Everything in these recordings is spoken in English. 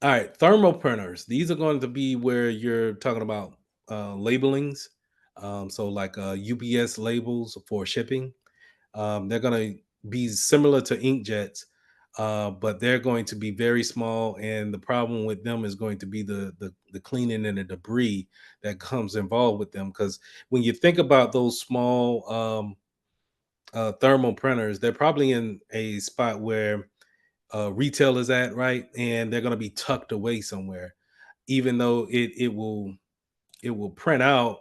All right, thermal printers. These are going to be where you're talking about labelings. So like UPS labels for shipping. They're going to be similar to inkjets, but they're going to be very small. And the problem with them is going to be the cleaning and the debris that comes involved with them. Because when you think about those small thermal printers, they're probably in a spot where retail is at, right? And they're going to be tucked away somewhere, even though it will print out,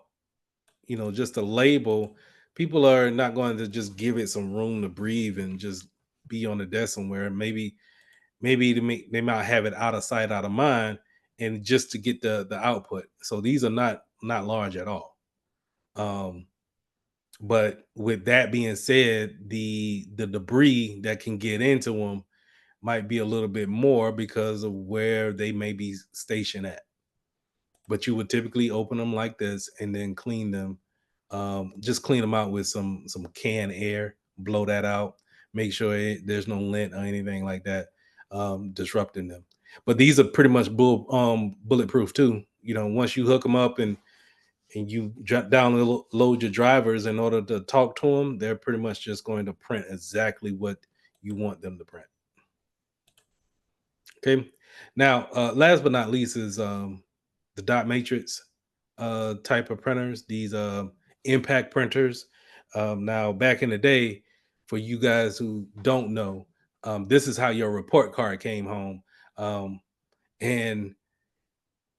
just a label. People are not going to just give it some room to breathe and just be on the desk somewhere. Maybe they might have it out of sight, out of mind, and just to get the output. So these are not large at all. Um, but with that being said, the debris that can get into them might be a little bit more because of where they may be stationed at. But you would typically open them like this and then clean them. Just clean them out with some canned air, blow that out, make sure there's no lint or anything like that disrupting them. But these are pretty much bulletproof too. Once you hook them up and you download your drivers in order to talk to them, they're pretty much just going to print exactly what you want them to print. Okay. Now, last but not least is the dot matrix type of printers. These impact printers. Now, back in the day, for you guys who don't know, this is how your report card came home. Um, and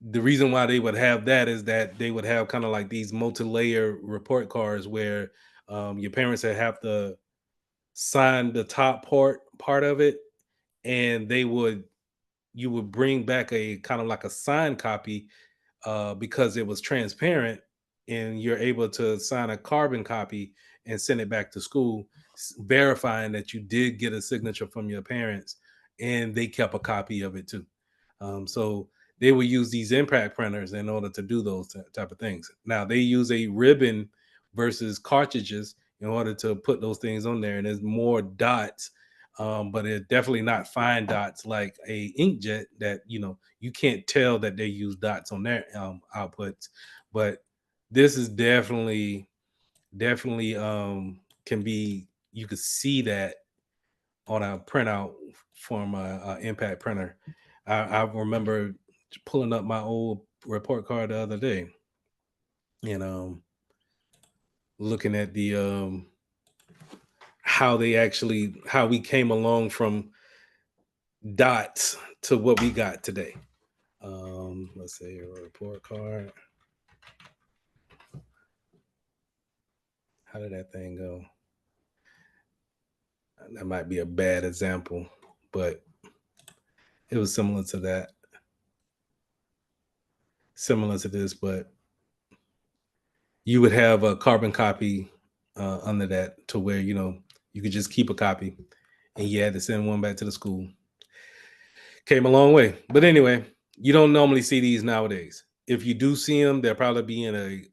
the reason why they would have that is that they would have kind of like these multi-layer report cards where your parents would have to sign the top part of it, and you would bring back a kind of like a signed copy because it was transparent, and you're able to sign a carbon copy and send it back to school, verifying that you did get a signature from your parents and they kept a copy of it too. So they will use these impact printers in order to do those type of things. Now they use a ribbon versus cartridges in order to put those things on there, and there's more dots, but they're definitely not fine dots like a inkjet that you can't tell that they use dots on their outputs. But this is definitely can be, you could see that on a printout from a impact printer. I remember pulling up my old report card the other day and looking at the how we came along from dots to what we got today. Let's see, a report card. How did that thing go? That might be a bad example, but it was similar to this, but you would have a carbon copy under that to where you could just keep a copy, and you had to send one back to the school. Came a long way, but anyway, you don't normally see these nowadays. If you do see them, they'll probably be in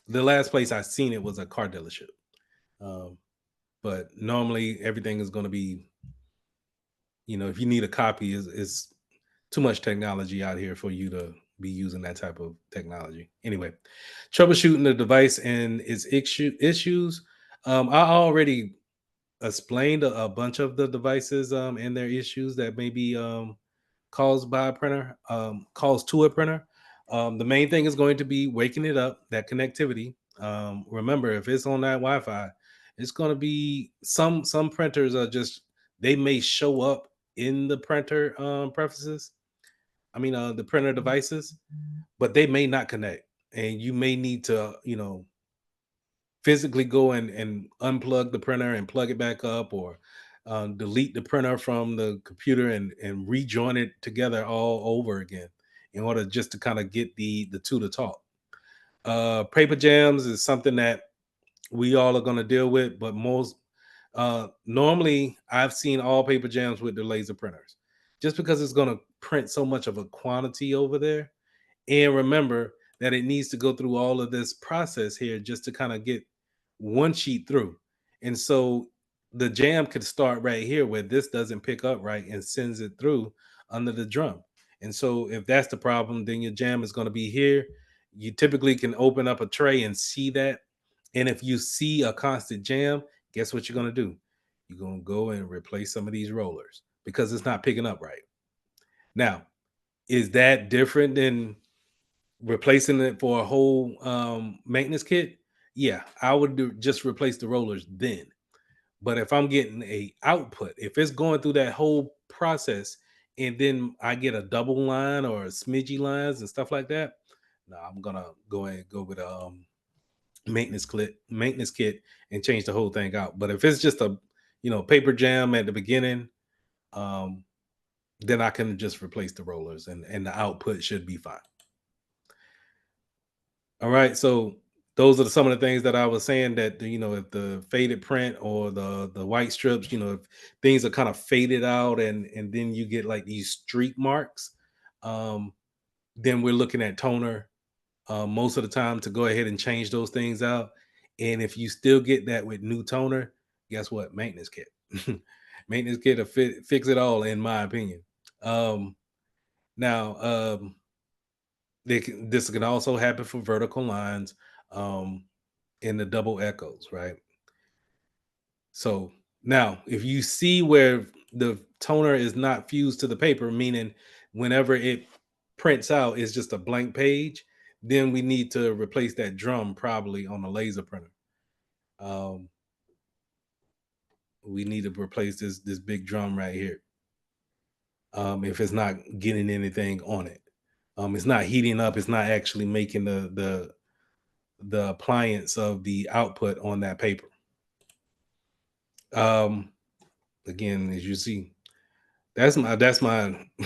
the last place I seen it was a car dealership. Um, but normally everything is going to be, if you need a copy, is too much technology out here for you to be using that type of technology. Anyway, troubleshooting the device and its issues. I already explained a bunch of the devices and their issues that may be caused by a printer, caused to a printer. The main thing is going to be waking it up, that connectivity. Remember, if it's on that Wi-Fi, it's going to be some printers are just, they may show up in the printer prefaces. I mean, the printer devices, but they may not connect, and you may need to, physically go and unplug the printer and plug it back up, or delete the printer from the computer and rejoin it together all over again in order just to kind of get the two to talk. Paper jams is something that we all are going to deal with, but most normally I've seen all paper jams with the laser printers, just because it's going to print so much of a quantity over there. And remember that it needs to go through all of this process here just to kind of get one sheet through. And so the jam could start right here where this doesn't pick up right and sends it through under the drum. And so if that's the problem, then your jam is going to be here. You typically can open up a tray and see that. And if you see a constant jam, guess what you're going to do? You're going to go and replace some of these rollers because it's not picking up right. Now, is that different than replacing it for a whole maintenance kit? Yeah, I would just replace the rollers then. But if I'm getting a output, if it's going through that whole process and then I get a double line or a smidgy lines and stuff like that, no, I'm gonna go and go with a maintenance kit and change the whole thing out. But if it's just a paper jam at the beginning, um, then I can just replace the rollers and the output should be fine. All right, so those are some of the things that I was saying that if the faded print or the white strips, if things are kind of faded out and then you get like these streak marks, um, then we're looking at toner most of the time to go ahead and change those things out. And if you still get that with new toner, guess what? Maintenance kit, maintenance kit will fix it all, in my opinion. Um, now, this can also happen for vertical lines. Um, in the double echoes, right? So now, if you see where the toner is not fused to the paper, meaning whenever it prints out, it's just a blank page, then we need to replace that drum probably on a laser printer. Um, we need to replace this big drum right here. If it's not getting anything on it, it's not heating up. It's not actually making the appliance of the output on that paper. Um, Again, as you see, that's my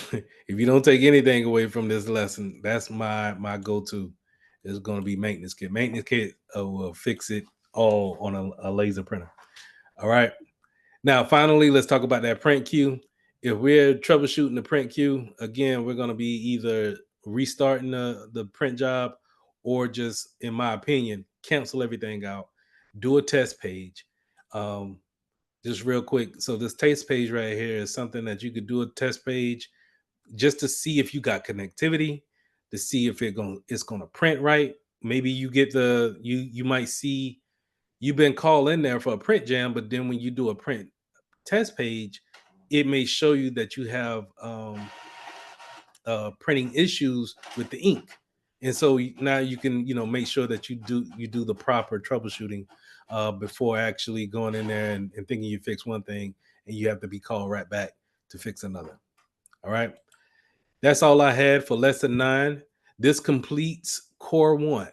if you don't take anything away from this lesson, that's my go-to is going to be maintenance kit. Maintenance kit will fix it all on a laser printer. All right. Now, finally, let's talk about that print queue. If we're troubleshooting the print queue, again, we're going to be either restarting the print job or just, in my opinion, cancel everything out, do a test page. Um, just real quick. So this test page right here is something that you could do a test page just to see if you got connectivity, to see if it's gonna print right. Maybe you get you might see you've been called in there for a print jam, but then when you do a print test page, it may show you that you have printing issues with the ink. And so now you can make sure that you do the proper troubleshooting before actually going in there and thinking you fix one thing and you have to be called right back to fix another. All right, that's all I had for lesson 9. This completes core 1.